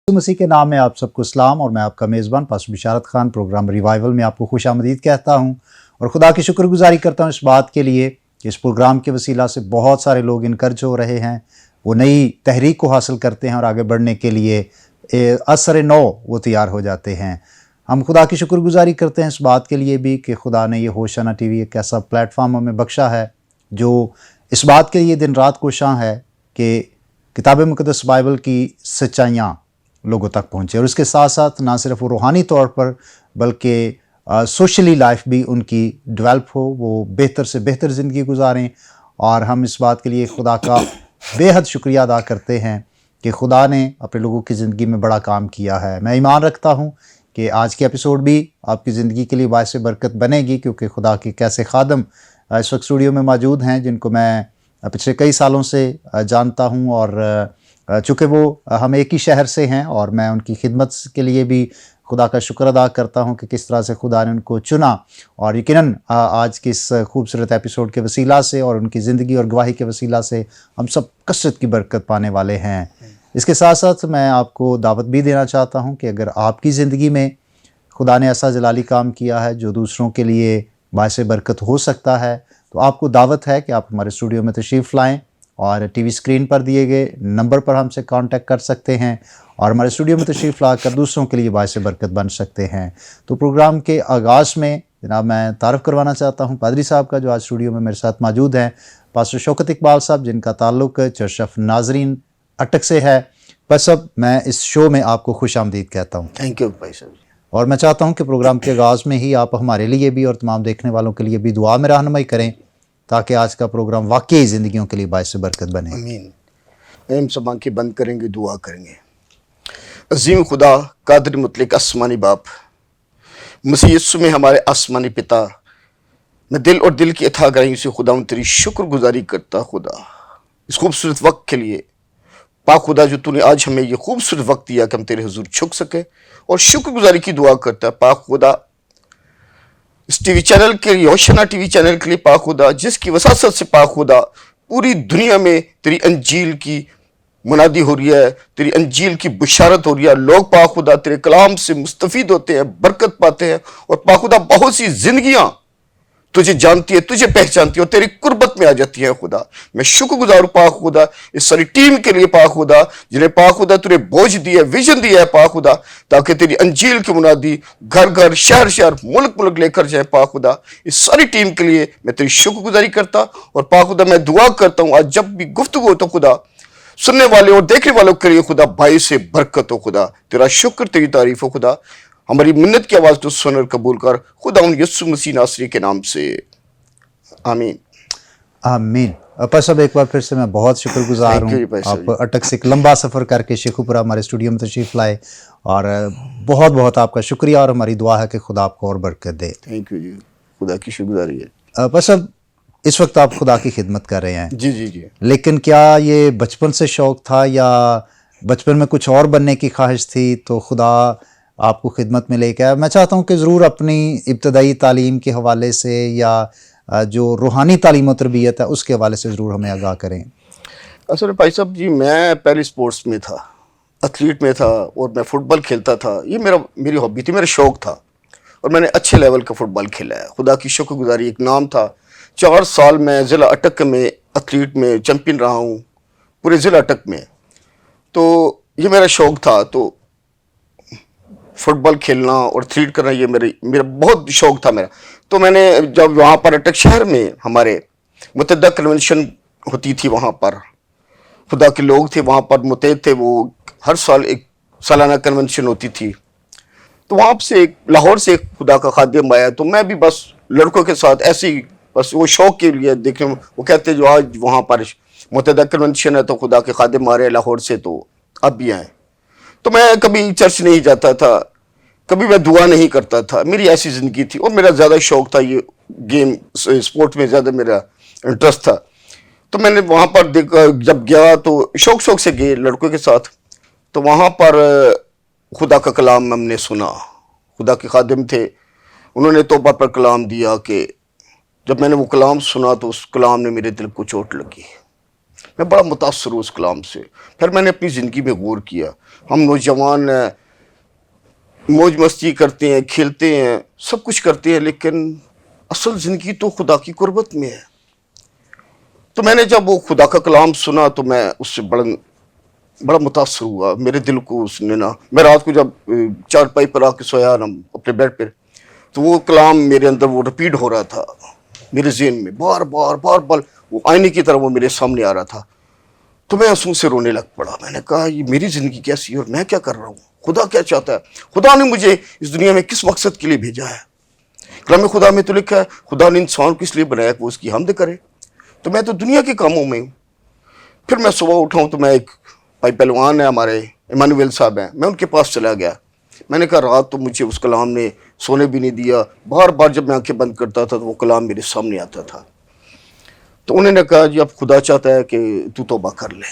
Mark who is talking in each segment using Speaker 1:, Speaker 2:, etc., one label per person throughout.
Speaker 1: مسیح کے نام میں آپ سب کو اسلام، اور میں آپ کا میزبان پاسٹر بشارت خان پروگرام ریوائول میں آپ کو خوش آمدید کہتا ہوں، اور خدا کی شکر گزاری کرتا ہوں اس بات کے لیے کہ اس پروگرام کے وسیلہ سے بہت سارے لوگ انکرج ہو رہے ہیں، وہ نئی تحریک کو حاصل کرتے ہیں اور آگے بڑھنے کے لیے اثر نو وہ تیار ہو جاتے ہیں۔ ہم خدا کی شکر گزاری کرتے ہیں اس بات کے لیے بھی کہ خدا نے یہ ہوشانہ ٹی وی ایک ایسا پلیٹ فارم ہمیں بخشا ہے جو اس بات کے لیے دن رات کوشاں ہے کہ کتاب مقدس بائبل کی سچائیاں لوگوں تک پہنچے، اور اس کے ساتھ ساتھ نہ صرف وہ روحانی طور پر بلکہ سوشلی لائف بھی ان کی ڈیولپ ہو، وہ بہتر سے بہتر زندگی گزاریں۔ اور ہم اس بات کے لیے خدا کا بے حد شکریہ ادا کرتے ہیں کہ خدا نے اپنے لوگوں کی زندگی میں بڑا کام کیا ہے۔ میں ایمان رکھتا ہوں کہ آج کے ایپیسوڈ بھی آپ کی زندگی کے لیے باعث برکت بنے گی، کیونکہ خدا کے کیسے خادم اس وقت اسٹوڈیو میں موجود ہیں جن کو میں پچھلے کئی سالوں سے جانتا ہوں، اور چونکہ وہ ہم ایک ہی شہر سے ہیں، اور میں ان کی خدمت کے لیے بھی خدا کا شکر ادا کرتا ہوں کہ کس طرح سے خدا نے ان کو چنا، اور یقیناً آج کی اس خوبصورت ایپیسوڈ کے وسیلہ سے اور ان کی زندگی اور گواہی کے وسیلہ سے ہم سب کثرت کی برکت پانے والے ہیں۔ اس کے ساتھ ساتھ میں آپ کو دعوت بھی دینا چاہتا ہوں کہ اگر آپ کی زندگی میں خدا نے ایسا جلالی کام کیا ہے جو دوسروں کے لیے باعث برکت ہو سکتا ہے، تو آپ کو دعوت ہے کہ آپ ہمارے اسٹوڈیو میں تشریف لائیں، اور ٹی وی اسکرین پر دیے گئے نمبر پر ہم سے کانٹیکٹ کر سکتے ہیں، اور ہمارے اسٹوڈیو میں تشریف لا کر دوسروں کے لیے باعث برکت بن سکتے ہیں۔ تو پروگرام کے آغاز میں جناب میں تعارف کروانا چاہتا ہوں پادری صاحب کا، جو آج اسٹوڈیو میں میرے ساتھ موجود ہیں، پاسٹر شوکت اقبال صاحب، جن کا تعلق چرچ آف ناظرین اٹک سے ہے۔ بس اب میں اس شو میں آپ کو خوش آمدید کہتا ہوں۔
Speaker 2: تھینک یو بھائی صاحب۔
Speaker 1: اور میں چاہتا ہوں کہ پروگرام کے آغاز میں ہی آپ ہمارے لیے بھی اور تمام دیکھنے والوں کے لیے بھی دعا میں رہنمائی کریں، تاکہ آج کا پروگرام واقعی زندگیوں کے لیے باعث برکت بنے۔
Speaker 2: آمین۔ ہم سب آنکھیں بند کریں گے، دعا کریں گے۔ عظیم خدا، قادر مطلق آسمانی باپ، مسیح یسوع میں ہمارے آسمانی پتا، میں دل اور دل کی اتھاہ گہرائیوں سے خدا تیری شکر گزاری کرتا خدا اس خوبصورت وقت کے لیے۔ پاک خدا، جو تو نے آج ہمیں یہ خوبصورت وقت دیا کہ ہم تیرے حضور جھک سکے اور شکر گزاری کی دعا کرتا ہے۔ پاک خدا، اس ٹی وی چینل کے لیے، ہوشانہ ٹی وی چینل کے لیے پاک خدا، جس کی وساطت سے پاک خدا پوری دنیا میں تیری انجیل کی منادی ہو رہی ہے، تیری انجیل کی بشارت ہو رہی ہے، لوگ پاک خدا تیرے کلام سے مستفید ہوتے ہیں، برکت پاتے ہیں، اور پاک خدا بہت سی زندگیاں تجھے جانتی ہے، تجھے پہچانتی ہے اور تیری قربت میں آ جاتی ہے۔ خدا میں شکر گزار ہوں پاک خدا اس ساری ٹیم کے لیے پاک خدا، جنہیں پاک خدا تجھے بوجھ دیا ہے، ویژن دیا ہے پاک خدا، تاکہ تیری انجیل کی منادی گھر گھر، شہر شہر، ملک ملک لے کر جائے پاک خدا۔ اس ساری ٹیم کے لیے میں تیری شکر گزاری کرتا، اور پاک خدا میں دعا کرتا ہوں آج جب بھی گفتگو ہو تو خدا سننے والے اور دیکھنے والوں کے لیے خدا باعث برکت ہو خدا۔ تیرا شکر، تیری تعریف ہو خدا۔ ہماری منت کی آواز تو سن اور قبول کر خدا ان یسوع مسیح ناصری کے نام سے، آمین۔
Speaker 1: آمین۔ اپا صاحب، ایک بار پھر سے میں بہت شکر گزار ہوں، آپ اٹک سے ایک لمبا سفر کر کے شیخوپورہ ہمارے اسٹوڈیو میں تشریف لائے، اور بہت بہت آپ کا شکریہ، اور ہماری دعا ہے کہ خدا آپ کو اور برکت دے۔
Speaker 2: تھینک یو جی، خدا کی شکر گزاری ہے۔
Speaker 1: اپا صاحب، اس وقت آپ خدا کی خدمت کر رہے ہیں،
Speaker 2: جی جی جی۔
Speaker 1: لیکن کیا یہ بچپن سے شوق تھا، یا بچپن میں کچھ اور بننے کی خواہش تھی تو خدا آپ کو خدمت میں لے کے آیا؟ میں چاہتا ہوں کہ ضرور اپنی ابتدائی تعلیم کے حوالے سے یا جو روحانی تعلیم و تربیت ہے اس کے حوالے سے ضرور ہمیں آگاہ کریں۔
Speaker 2: اصل بھائی صاحب جی، میں پہلے اسپورٹس میں تھا، ایتھلیٹ میں تھا، اور میں فٹ بال کھیلتا تھا۔ یہ میری ہابی تھی، میرا شوق تھا، اور میں نے اچھے لیول کا فٹ بال کھیلا ہے۔ خدا کی شکر گزاری، ایک نام تھا۔ 4 سال میں ضلع اٹک میں ایتھلیٹ میں چیمپئن رہا ہوں، پورے ضلع اٹک میں۔ تو یہ میرا شوق تھا، تو فٹ بال کھیلنا اور ایتھلیٹ کرنا یہ میرا بہت شوق تھا میرا۔ تو میں نے جب وہاں پر اٹک شہر میں ہمارے متحدہ کنونشن ہوتی تھی، وہاں پر خدا کے لوگ تھے، وہاں پر متحد تھے، وہ ہر سال ایک سالانہ کنونشن ہوتی تھی۔ تو وہاں سے لاہور سے ایک خدا کا خادم آیا، تو میں بھی بس لڑکوں کے ساتھ ایسے ہی بس وہ شوق کے لیے دیکھنے، وہ کہتے جو آج وہاں پر متحدہ کنونشن ہے تو خدا کے خادم آ رہے ہیں لاہور سے، تو اب بھی آئیں۔ تو میں کبھی چرچ نہیں جاتا تھا، کبھی میں دعا نہیں کرتا تھا، میری ایسی زندگی تھی، اور میرا زیادہ شوق تھا یہ گیم، اسپورٹ میں زیادہ میرا انٹرسٹ تھا۔ تو میں نے وہاں پر جب گیا تو شوق سے گئے لڑکوں کے ساتھ، تو وہاں پر خدا کا کلام ہم نے سنا۔ خدا کے خادم تھے، انہوں نے توبہ پر کلام دیا کہ جب میں نے وہ کلام سنا تو اس کلام نے میرے دل کو چوٹ لگی۔ میں بڑا متاثر ہوں اس کلام سے. پھر میں نے اپنی زندگی میں غور کیا. ہم نوجوان ہیں, موج مستی کرتے ہیں, کھیلتے ہیں, سب کچھ کرتے ہیں, لیکن اصل زندگی تو خدا کی قربت میں ہے. تو میں نے جب وہ خدا کا کلام سنا تو میں اس سے بڑا متاثر ہوا. میرے دل کو اس نے نا, میں رات کو جب چارپائی پر آ کے سویا نا اپنے بیڈ پہ, تو وہ کلام میرے اندر وہ ریپیٹ ہو رہا تھا میرے ذہن میں, بار بار وہ آئینے کی طرح وہ میرے سامنے آ رہا تھا. تو میں آنسوں سے رونے لگ پڑا. میں نے کہا یہ میری زندگی کیسی ہے اور میں کیا کر رہا ہوں, خدا کیا چاہتا ہے, خدا نے مجھے اس دنیا میں کس مقصد کے لیے بھیجا ہے. کلام خدا میں تو لکھا ہے خدا نے انسان کو اس لیے بنایا کہ وہ اس کی حمد کرے. تو میں تو دنیا کے کاموں میں ہوں. پھر میں صبح اٹھا ہوں تو میں ایک بھائی پہلوان ہے ہمارے, ایمانویل صاحب ہیں, میں ان کے پاس چلا گیا. میں نے کہا رات تو مجھے اس کلام نے سونے بھی نہیں دیا, بار جب میں آنکھیں بند کرتا تھا تو وہ کلام میرے سامنے آتا تھا. تو انہوں نے کہا جی اب خدا چاہتا ہے کہ تو توبہ کر لے.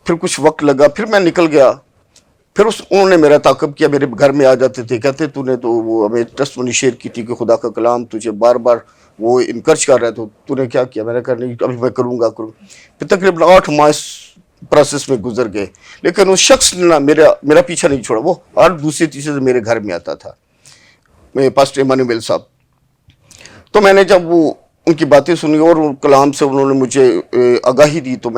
Speaker 2: پھر کچھ وقت لگا, پھر میں نکل گیا. پھر انہوں نے میرا تعاقب کیا, میرے گھر میں آ جاتے تھے, کہتے تو نے تو وہ ہمیں ٹیسٹمنی شیئر کی تھی کہ خدا کا کلام تجھے بار وہ انکرج کر رہا ہے, تو نے کیا کیا. میں نے کہا نہیں ابھی میں کروں گا. پھر تقریباً 8 ماہ اس پروسیس میں گزر گئے, لیکن اس شخص نے میرا پیچھا نہیں چھوڑا. وہ ہر دوسرے تیسرے سے میرے گھر میں آتا تھا, میں پاسٹر ایمانویل صاحب. تو میں نے جب وہ ان کی باتیں سنی اور کلام سے انہوں نے مجھے آگاہی دی, تو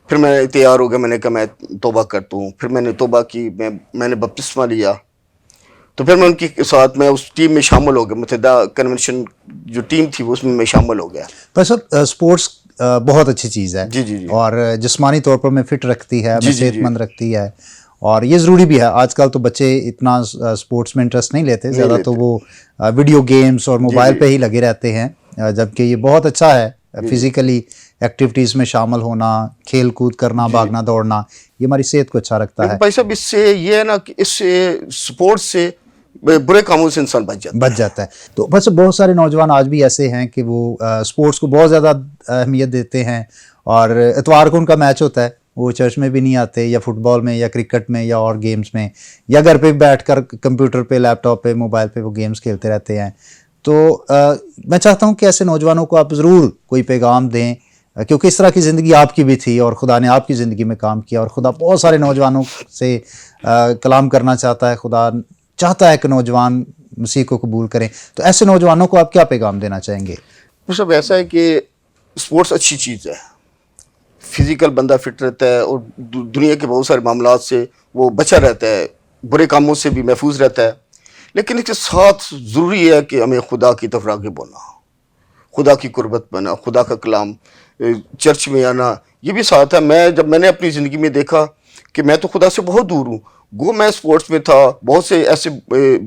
Speaker 2: پھر میں تیار ہو گیا. میں نے کہا میں توبہ کرتا ہوں. پھر میں نے توبہ کی, میں نے بپتسمہ لیا. تو پھر میں ان کے ساتھ میں اس ٹیم میں شامل ہو گیا, متحدہ کنونشن جو ٹیم تھی وہ اس میں شامل ہو گیا.
Speaker 1: سر اسپورٹس بہت اچھی چیز ہے
Speaker 2: جی
Speaker 1: اور جسمانی طور پر میں فٹ رکھتی ہے, ہمیں صحت مند رکھتی ہے, اور یہ ضروری بھی ہے. آج کل تو بچے اتنا اسپورٹس میں انٹرسٹ نہیں لیتے, زیادہ تو وہ ویڈیو گیمز اور موبائل پہ ہی لگے رہتے ہیں, جبکہ یہ بہت اچھا ہے فزیکلی ایکٹیویٹیز میں شامل ہونا, کھیل کود کرنا, بھاگنا دوڑنا, یہ ہماری صحت کو اچھا رکھتا ہے.
Speaker 2: بھائی صاحب اس سے یہ ہے نا کہ اس سے اسپورٹس سے برے کاموں سے انسان بچ جاتا ہے.
Speaker 1: تو بس بہت سارے نوجوان آج بھی ایسے ہیں کہ وہ اسپورٹس کو بہت زیادہ اہمیت دیتے ہیں, اور اتوار کو ان کا میچ ہوتا ہے, وہ چرچ میں بھی نہیں آتے, یا فٹ بال میں یا کرکٹ میں یا اور گیمز میں, یا گھر پہ بیٹھ کر کمپیوٹر پہ, لیپ ٹاپ پہ, موبائل پہ وہ گیمز کھیلتے رہتے ہیں. تو میں چاہتا ہوں کہ ایسے نوجوانوں کو آپ ضرور کوئی پیغام دیں, کیونکہ اس طرح کی زندگی آپ کی بھی تھی اور خدا نے آپ کی زندگی میں کام کیا, اور خدا بہت سارے نوجوانوں سے کلام کرنا چاہتا ہے. خدا چاہتا ہے کہ نوجوان مسیح کو قبول کریں. تو ایسے نوجوانوں کو آپ کیا پیغام دینا چاہیں گے؟
Speaker 2: سب ایسا ہے کہ اسپورٹس اچھی چیز ہے, فزیکل بندہ فٹ رہتا ہے اور دنیا کے بہت سارے معاملات سے وہ بچا رہتا ہے, برے کاموں سے بھی محفوظ رہتا ہے. لیکن اس کے ساتھ ضروری ہے کہ ہمیں خدا کی طرف راغب ہونا, خدا کی قربت بنا, خدا کا کلام, چرچ میں آنا, یہ بھی ساتھ ہے. جب میں نے اپنی زندگی میں دیکھا کہ میں تو خدا سے بہت دور ہوں, گو میں اسپورٹس میں تھا, بہت سے ایسے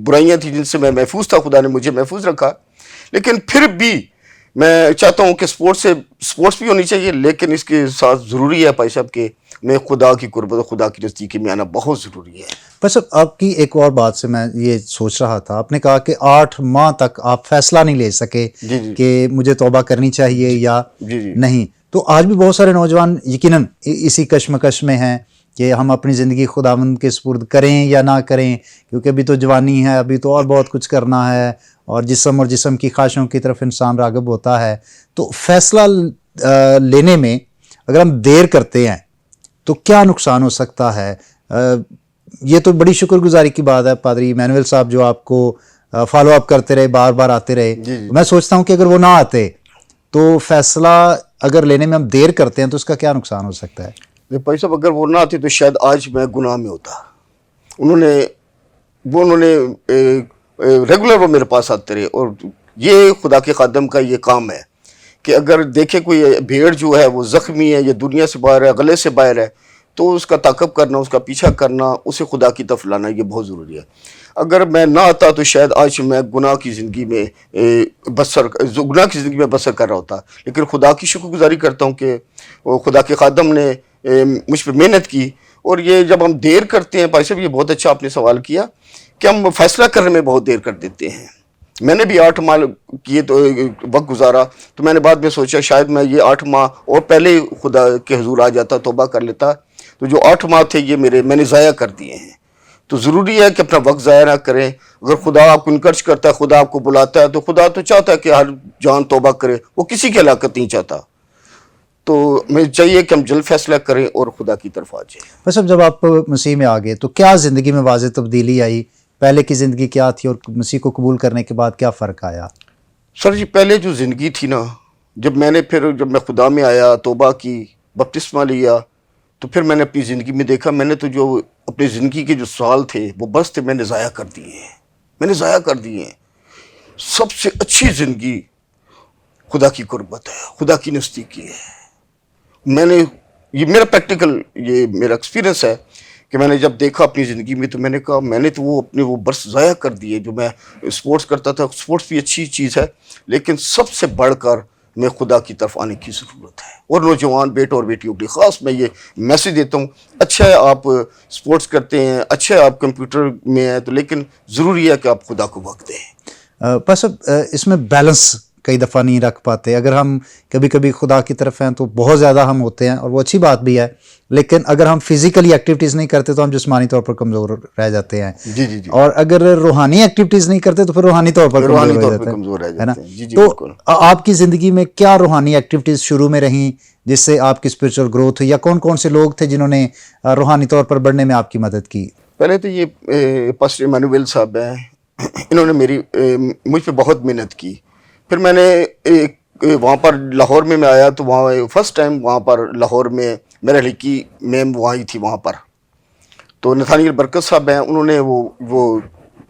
Speaker 2: برائیاں تھیں جن سے میں محفوظ تھا, خدا نے مجھے محفوظ رکھا. لیکن پھر بھی میں چاہتا ہوں کہ اسپورٹس بھی ہونی چاہیے, لیکن اس کے ساتھ ضروری ہے بھائی صاحب کہ میں خدا کی قربت اور خدا کی نزدیکی میں آنا بہت ضروری ہے.
Speaker 1: بس آپ کی ایک اور بات سے میں یہ سوچ رہا تھا, آپ نے کہا کہ 8 ماہ تک آپ فیصلہ نہیں لے سکے کہ مجھے توبہ کرنی چاہیے یا نہیں. تو آج بھی بہت سارے نوجوان یقیناً اسی کشمکش میں ہیں کہ ہم اپنی زندگی خداوند کے سپرد کریں یا نہ کریں, کیونکہ ابھی تو جوانی ہے, ابھی تو اور بہت کچھ کرنا ہے, اور جسم کی خواہشوں کی طرف انسان راغب ہوتا ہے. تو فیصلہ لینے میں اگر ہم دیر کرتے ہیں تو کیا نقصان ہو سکتا ہے؟ یہ تو بڑی شکر گزاری کی بات ہے پادری ایمانویل صاحب, جو آپ کو فالو اپ کرتے رہے, بار بار آتے رہے. میں سوچتا ہوں کہ اگر وہ نہ آتے تو فیصلہ اگر لینے میں ہم دیر کرتے ہیں تو اس کا کیا نقصان ہو سکتا ہے؟
Speaker 2: بھائی صاحب اگر وہ نہ آتے تو شاید آج میں گناہ میں ہوتا. انہوں نے ریگولر وہ میرے پاس آتے رہے, اور یہ خدا کے خادم کا یہ کام ہے کہ اگر دیکھے کوئی بھیڑ جو ہے وہ زخمی ہے, یہ دنیا سے باہر ہے, غلے سے باہر ہے, تو اس کا تعاقب کرنا, اس کا پیچھا کرنا, اسے خدا کی طرف لانا, یہ بہت ضروری ہے. اگر میں نہ آتا تو شاید آج میں گناہ کی زندگی میں بسر کر رہا ہوتا. لیکن خدا کی شکر گزاری کرتا ہوں کہ خدا کے خادم نے مجھ پہ محنت کی. اور یہ جب ہم دیر کرتے ہیں, بھائی صاحب یہ بہت اچھا آپ نے سوال کیا کہ ہم فیصلہ کرنے میں بہت دیر کر دیتے ہیں. میں نے بھی 8 ماہ کیے تو وقت گزارا, تو میں نے بعد میں سوچا شاید میں یہ 8 ماہ اور پہلے خدا کے حضور آ جاتا, توبہ کر لیتا, تو جو 8 ماہ تھے یہ میں نے ضائع کر دیے ہیں. تو ضروری ہے کہ اپنا وقت ضائع نہ کریں. اگر خدا آپ کو انکرج کرتا ہے, خدا آپ کو بلاتا ہے, تو خدا تو چاہتا ہے کہ ہر جان توبہ کرے, وہ کسی کی ہلاکت نہیں چاہتا. تو ہمیں چاہیے کہ ہم جلد فیصلہ کریں اور خدا کی طرف آ جائیں.
Speaker 1: بس اب جب آپ مسیح میں آ گئے تو کیا زندگی میں واضح تبدیلی آئی؟ پہلے کی زندگی کیا تھی اور مسیح کو قبول کرنے کے بعد کیا فرق آیا؟
Speaker 2: سر جی پہلے جو زندگی تھی نا، جب میں خدا میں آیا، توبہ کی، بپتسمہ لیا، تو پھر میں نے اپنی زندگی میں دیکھا میں نے تو جو اپنی زندگی کے جو سال تھے وہ بس تھے، میں نے ضائع کر دیے ہیں. سب سے اچھی زندگی خدا کی قربت ہے، خدا کی نزدیکی ہے. یہ میرا پریکٹیکل، یہ میرا ایکسپیرینس ہے کہ میں نے جب دیکھا اپنی زندگی میں تو میں نے کہا میں نے تو وہ برس ضائع کر دیے. جو میں اسپورٹس کرتا تھا، اسپورٹس بھی اچھی چیز ہے، لیکن سب سے بڑھ کر میں خدا کی طرف آنے کی ضرورت ہے. اور نوجوان بیٹوں اور بیٹیوں کے لیے خاص میں یہ میسیج دیتا ہوں، اچھا ہے آپ اسپورٹس کرتے ہیں، اچھا ہے آپ کمپیوٹر میں ہیں، تو لیکن ضروری ہے کہ آپ خدا کو وقت دیں.
Speaker 1: بس اب اس میں بیلنس کئی دفعہ نہیں رکھ پاتے. اگر ہم کبھی کبھی خدا کی طرف ہیں تو بہت زیادہ ہم ہوتے ہیں اور وہ اچھی بات بھی ہے، لیکن اگر ہم فزیکلی ایکٹیویٹیز نہیں کرتے تو ہم جسمانی طور پر کمزور رہ جاتے ہیں.
Speaker 2: جی
Speaker 1: اور اگر روحانی ایکٹیویٹیز نہیں کرتے تو پھر روحانی طور پر
Speaker 2: کمزور رہ
Speaker 1: ہے نا.
Speaker 2: جاتے ہیں. جی
Speaker 1: تو
Speaker 2: بالکل.
Speaker 1: آپ کی زندگی میں کیا روحانی ایکٹیویٹیز شروع میں رہیں جس سے آپ کی اسپرچل گروتھ ہوئی، یا کون کون سے لوگ تھے جنہوں نے روحانی طور پر بڑھنے میں آپ کی مدد کی؟
Speaker 2: پہلے تو یہ پاسٹر ایمانویل صاحب ہیں، انہوں نے مجھ پہ بہت محنت کی. پھر میں نے وہاں پر لاہور میں آیا تو وہاں فرسٹ ٹائم وہاں پر لاہور میں میرا لڑکی میم وہاں ہی تھی وہاں پر. تو نتھانیل برکت صاحب ہیں، انہوں نے وہ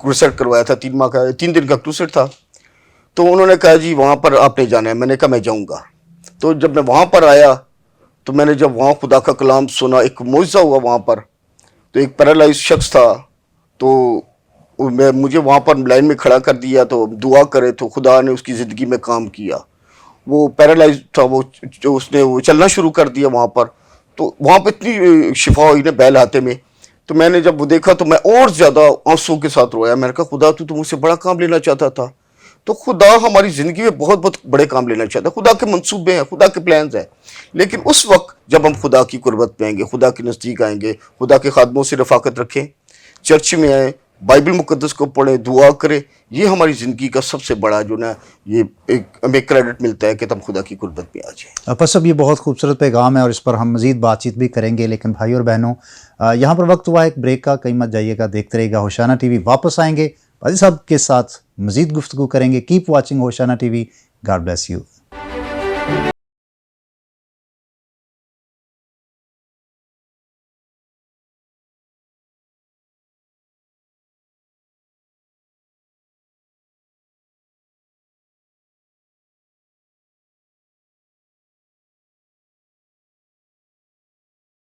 Speaker 2: کروسیڈ کروایا تھا، 3 دن کا کروسیڈ تھا. تو انہوں نے کہا جی وہاں پر آپ نے جانا ہے. میں نے کہا میں جاؤں گا. تو جب میں وہاں پر آیا تو میں نے جب وہاں خدا کا کلام سنا، ایک معجزہ ہوا وہاں پر. تو ایک پیرالائز شخص تھا، تو مجھے وہاں پر لائن میں کھڑا کر دیا تو دعا کرے، تو خدا نے اس کی زندگی میں کام کیا. وہ پیرالائز تھا، اس نے چلنا شروع کر دیا وہاں پر. تو وہاں پہ اتنی شفا ہوئی نا بیل ہاتھے میں. تو میں نے جب وہ دیکھا تو میں اور زیادہ آنسوں کے ساتھ رویا. میں نے کہا خدا تو مجھ سے بڑا کام لینا چاہتا تھا. تو خدا ہماری زندگی میں بہت بہت بڑے کام لینا چاہتا ہے. خدا کے منصوبے ہیں، خدا کے پلانز ہیں. لیکن اس وقت جب ہم خدا کی قربت پہ آئیں گے، خدا کے نزدیک آئیں گے، خدا کے خادموں سے رفاقت رکھیں، چرچ میں آئیں، بائبل مقدس کو پڑھیں، دعا کریں، یہ ہماری زندگی کا سب سے بڑا جو نا یہ ہمیں کریڈٹ ملتا ہے کہ تم خدا کی قربت میں آ جائیں.
Speaker 1: بس اب یہ بہت خوبصورت پیغام ہے اور اس پر ہم مزید بات چیت بھی کریں گے، لیکن بھائی اور بہنوں یہاں پر وقت ہوا ایک بریک کا. کہیں مت جائیے گا، دیکھتے رہیے گا ہوشانہ ٹی وی. واپس آئیں گے، عزیز صاحب کے ساتھ مزید گفتگو کریں گے. کیپ واچنگ ہوشانہ ٹی وی. God bless you.